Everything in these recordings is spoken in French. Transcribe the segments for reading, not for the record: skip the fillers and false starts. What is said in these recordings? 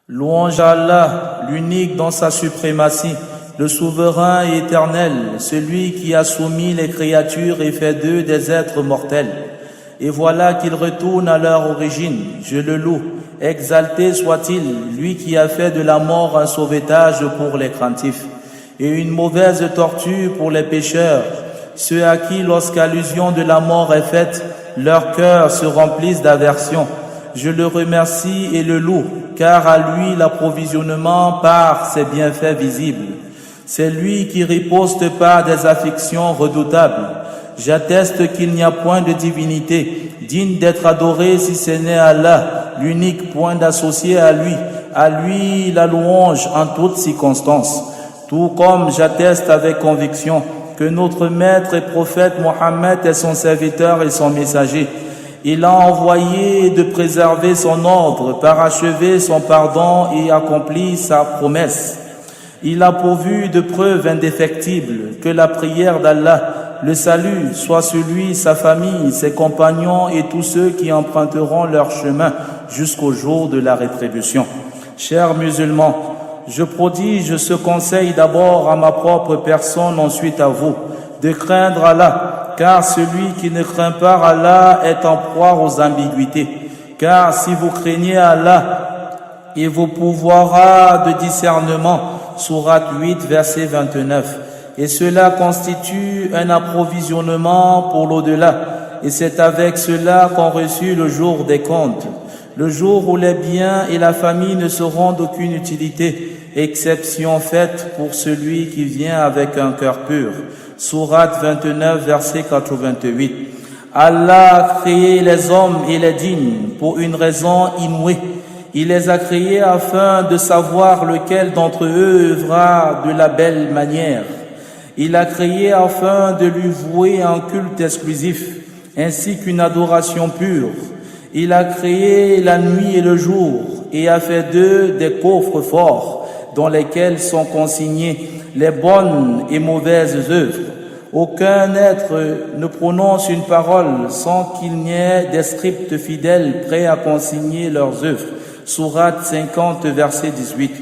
Louange à Allah, l'unique dans sa suprématie, le souverain et éternel, celui qui a soumis les créatures et fait d'eux des êtres mortels. Et voilà qu'ils retournent à leur origine, je le loue. Exalté soit-il, lui qui a fait de la mort un sauvetage pour les craintifs, et une mauvaise torture pour les pécheurs, ceux à qui, lorsqu'allusion de la mort est faite, leurs cœurs se remplissent d'aversion. Je le remercie et le loue, car à lui l'approvisionnement par ses bienfaits visibles. C'est lui qui riposte par des afflictions redoutables. J'atteste qu'il n'y a point de divinité digne d'être adorée si ce n'est Allah, l'unique, point d'associer à lui la louange en toutes circonstances. Tout comme j'atteste avec conviction que notre maître et prophète Mohammed est son serviteur et son messager. Il a envoyé de préserver son ordre, parachever son pardon et accomplir sa promesse. Il a pourvu de preuves indéfectibles que la prière d'Allah, le salut, soit sur lui, sa famille, ses compagnons et tous ceux qui emprunteront leur chemin jusqu'au jour de la rétribution. Chers musulmans, je prodige ce conseil d'abord à ma propre personne, ensuite à vous, de craindre Allah, car celui qui ne craint pas Allah est en proie aux ambiguïtés. Car si vous craignez Allah, il vous pourvoira de discernement. Sourate 8, verset 29. Et cela constitue un approvisionnement pour l'au-delà. Et c'est avec cela qu'on reçut le jour des comptes. Le jour où les biens et la famille ne seront d'aucune utilité, exception faite pour celui qui vient avec un cœur pur. Sourate 29, verset 88. Allah a créé les hommes et les djinns pour une raison inouïe. Il les a créés afin de savoir lequel d'entre eux œuvra de la belle manière. Il a créé afin de lui vouer un culte exclusif, ainsi qu'une adoration pure. Il a créé la nuit et le jour, et a fait d'eux des coffres forts, dans lesquels sont consignées les bonnes et mauvaises œuvres. Aucun être ne prononce une parole sans qu'il n'y ait des scriptes fidèles prêts à consigner leurs œuvres. Sourate 50, verset 18.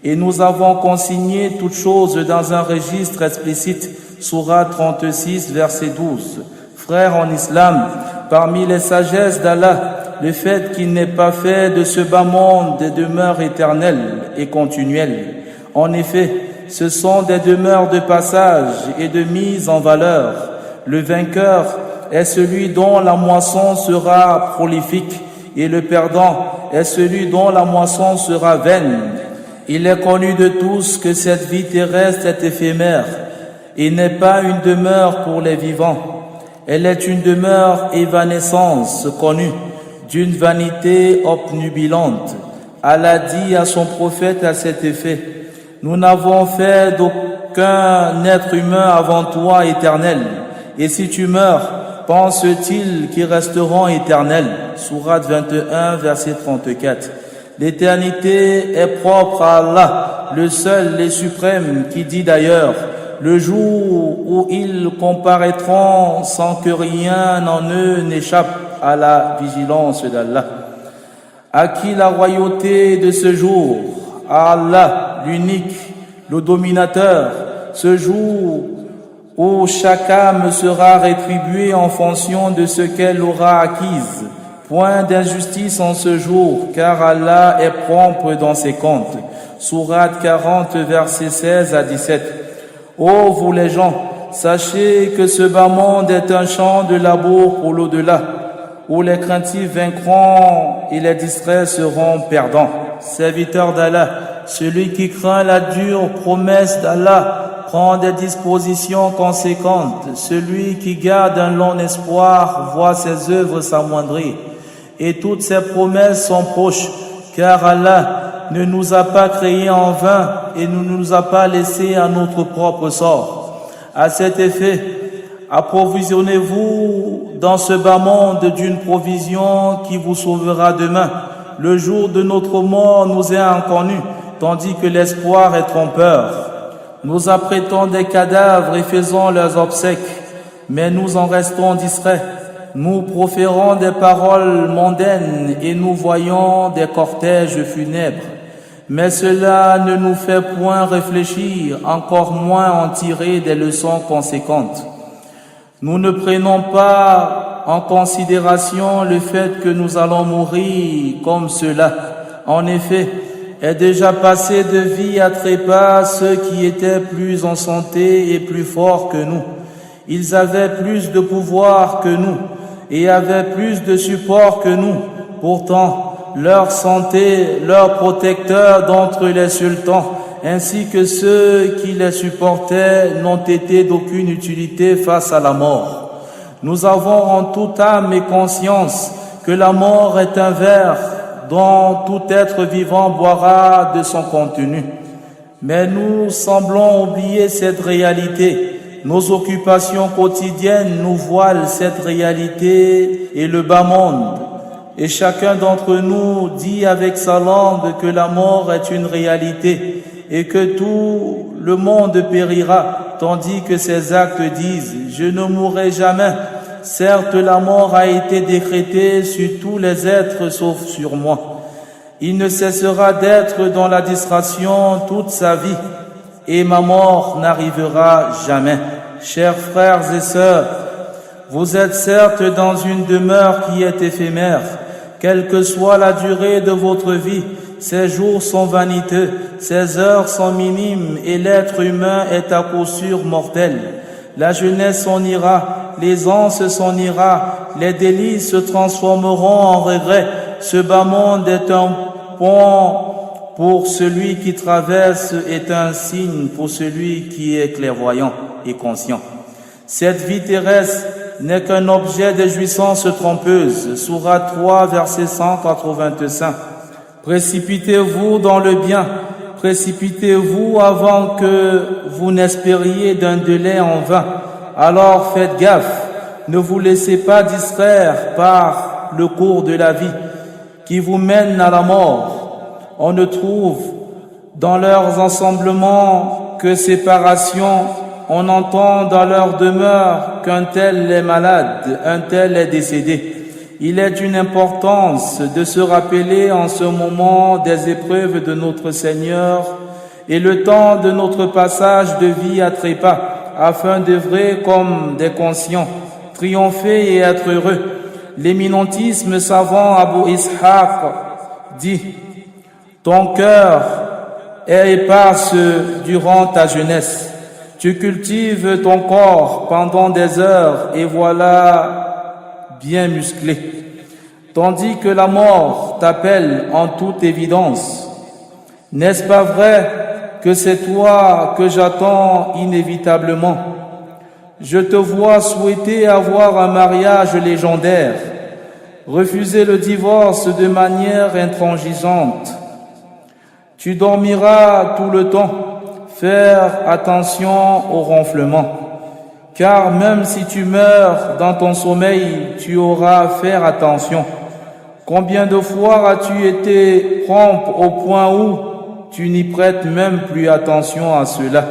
Et nous avons consigné toutes choses dans un registre explicite. Sourate 36, verset 12. Frères en islam, parmi les sagesses d'Allah, le fait qu'il n'ait pas fait de ce bas monde des demeures éternelles et continuelles. En effet, ce sont des demeures de passage et de mise en valeur. Le vainqueur est celui dont la moisson sera prolifique, et le perdant est celui dont la moisson sera vaine. Il est connu de tous que cette vie terrestre est éphémère et n'est pas une demeure pour les vivants. Elle est une demeure évanescence connue, d'une vanité obnubilante. Allah dit à son prophète à cet effet: nous n'avons fait d'aucun être humain avant toi éternel, et si tu meurs, pense-t-il qu'ils resteront éternels? Sourate 21, verset 34. L'éternité est propre à Allah, le seul et suprême, qui dit d'ailleurs: le jour où ils comparaîtront sans que rien en eux n'échappe à la vigilance d'Allah. À qui la royauté de ce jour? À Allah, l'unique, le dominateur, ce jour où chaque âme sera rétribuée en fonction de ce qu'elle aura acquise. Point d'injustice en ce jour, car Allah est prompt dans ses comptes. Sourate 40, versets 16 à 17. Ô vous les gens, sachez que ce bas monde est un champ de labour pour l'au-delà, où les craintifs vaincront et les distraits seront perdants. Serviteur d'Allah, celui qui craint la dure promesse d'Allah prend des dispositions conséquentes. Celui qui garde un long espoir voit ses œuvres s'amoindrir. Et toutes ses promesses sont proches, car Allah ne nous a pas créés en vain et ne nous a pas laissés à notre propre sort. À cet effet, approvisionnez-vous dans ce bas monde d'une provision qui vous sauvera demain. Le jour de notre mort nous est inconnu, tandis que l'espoir est trompeur. Nous apprêtons des cadavres et faisons leurs obsèques, mais nous en restons distraits. Nous proférons des paroles mondaines et nous voyons des cortèges funèbres. Mais cela ne nous fait point réfléchir, encore moins en tirer des leçons conséquentes. Nous ne prenons pas en considération le fait que nous allons mourir comme cela. En effet, est déjà passé de vie à trépas ceux qui étaient plus en santé et plus forts que nous. Ils avaient plus de pouvoir que nous et avaient plus de support que nous. Pourtant, leur santé, leur protecteur d'entre les sultans, ainsi que ceux qui les supportaient, n'ont été d'aucune utilité face à la mort. Nous avons en toute âme et conscience que la mort est un verre dont tout être vivant boira de son contenu. Mais nous semblons oublier cette réalité. Nos occupations quotidiennes nous voilent cette réalité et le bas monde. Et chacun d'entre nous dit avec sa langue que la mort est une réalité et que tout le monde périra, tandis que ses actes disent « Je ne mourrai jamais ». Certes, la mort a été décrétée sur tous les êtres sauf sur moi. Il ne cessera d'être dans la distraction toute sa vie et ma mort n'arrivera jamais. Chers frères et sœurs, vous êtes certes dans une demeure qui est éphémère. Quelle que soit la durée de votre vie, ces jours sont vaniteux, ces heures sont minimes et l'être humain est à coup sûr mortel. La jeunesse s'en ira, l'aisance s'en ira, les délices se transformeront en regrets. Ce bas monde est un pont pour celui qui traverse, est un signe pour celui qui est clairvoyant et conscient. Cette vie terrestre n'est qu'un objet de jouissance trompeuse. Sourate 3, verset 185. Précipitez-vous dans le bien, précipitez-vous avant que vous n'espériez d'un délai en vain. Alors faites gaffe, ne vous laissez pas distraire par le cours de la vie qui vous mène à la mort. On ne trouve dans leurs ensemblements que séparation. On entend dans leur demeure qu'un tel est malade, un tel est décédé. Il est d'une importance de se rappeler en ce moment des épreuves de notre Seigneur et le temps de notre passage de vie à trépas, afin d'œuvrer comme des conscients, triompher et être heureux. L'éminentisme savant Abu Ishaq dit « Ton cœur est éparse durant ta jeunesse. Tu cultives ton corps pendant des heures et voilà bien musclé. Tandis que la mort t'appelle en toute évidence. N'est-ce pas vrai que c'est toi que j'attends inévitablement? Je te vois souhaiter avoir un mariage légendaire, refuser le divorce de manière intransigeante. Tu dormiras tout le temps. Faire attention au ronflement, car même si tu meurs dans ton sommeil, tu auras à faire attention. Combien de fois as-tu été prompt au point où tu n'y prêtes même plus attention à cela?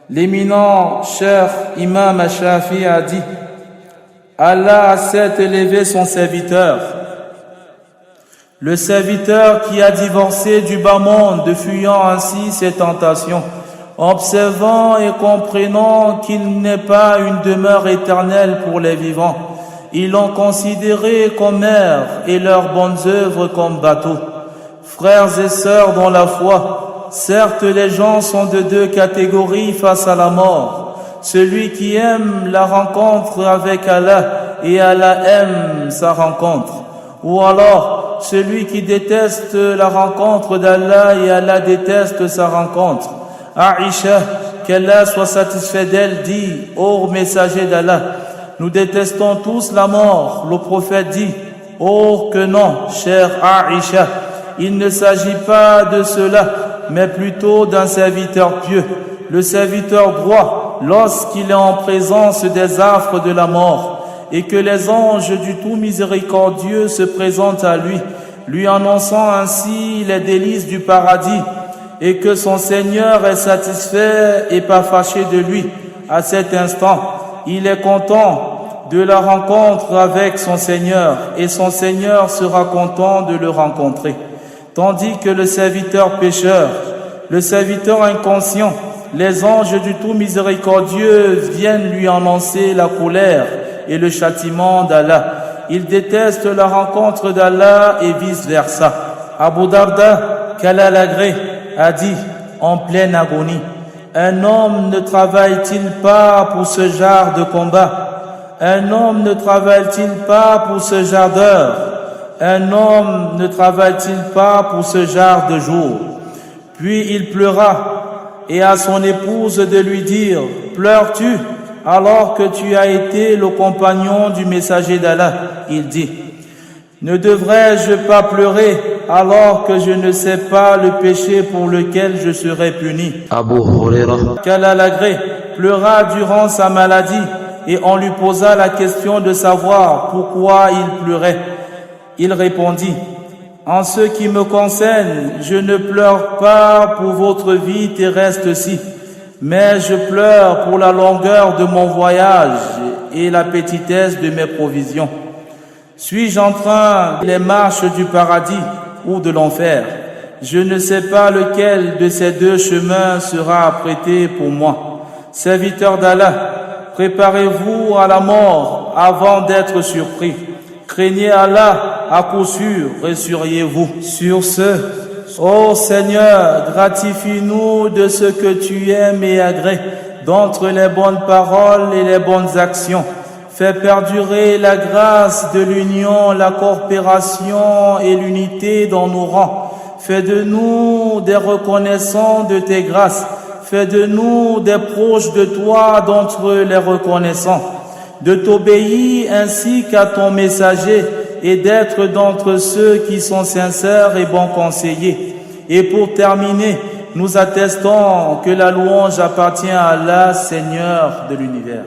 L'éminent cher Imam Shafi a dit « Allah a certes élevé son serviteur. Le serviteur qui a divorcé du bas monde, fuyant ainsi ses tentations, observant et comprenant qu'il n'est pas une demeure éternelle pour les vivants. Ils l'ont considéré comme mer et leurs bonnes œuvres comme bateau. Frères et sœurs dans la foi, certes les gens sont de deux catégories face à la mort. Celui qui aime la rencontre avec Allah et Allah aime sa rencontre. Ou alors, celui qui déteste la rencontre d'Allah et Allah déteste sa rencontre. Aïcha, qu'Allah soit satisfait d'elle, dit, ô messager d'Allah, nous détestons tous la mort. Le prophète dit, oh que non, chère Aïcha, il ne s'agit pas de cela, mais plutôt d'un serviteur pieux. Le serviteur droit, lorsqu'il est en présence des affres de la mort, et que les anges du tout miséricordieux se présentent à lui, lui annonçant ainsi les délices du paradis, et que son Seigneur est satisfait et pas fâché de lui. À cet instant, il est content de la rencontre avec son Seigneur, et son Seigneur sera content de le rencontrer. tandis que le serviteur pécheur, le serviteur inconscient, les anges du tout miséricordieux viennent lui annoncer la colère et le châtiment d'Allah. Il déteste la rencontre d'Allah et vice-versa. Abu Darda, qu'Allah l'agrée, a dit en pleine agonie: un homme ne travaille-t-il pas pour ce genre de combat? Un homme ne travaille-t-il pas pour ce genre d'heure? Un homme ne travaille-t-il pas pour ce genre de jour? Puis il pleura, et à son épouse de lui dire: pleures-tu alors que tu as été le compagnon du messager d'Allah? Il dit: ne devrais-je pas pleurer alors que je ne sais pas le péché pour lequel je serai puni? Abu Huraira, qu'Allah l'agrée, pleura durant sa maladie, et on lui posa la question de savoir pourquoi il pleurait. Il répondit: en ce qui me concerne, je ne pleure pas pour votre vie terrestre-ci, mais je pleure pour la longueur de mon voyage et la petitesse de mes provisions. Suis-je en train les marches du paradis ou de l'enfer? Je ne sais pas lequel de ces deux chemins sera apprêté pour moi. Serviteur d'Allah, préparez-vous à la mort avant d'être surpris. Craignez Allah, à coup sûr, ressurriez-vous. Sur ce, ô Seigneur, gratifie-nous de ce que tu aimes et agrées, d'entre les bonnes paroles et les bonnes actions. Fais perdurer la grâce de l'union, la coopération et l'unité dans nos rangs. Fais de nous des reconnaissants de tes grâces. Fais de nous des proches de toi d'entre les reconnaissants. De t'obéir ainsi qu'à ton messager et d'être d'entre ceux qui sont sincères et bons conseillers. Et pour terminer, nous attestons que la louange appartient à Allah, Seigneur de l'univers.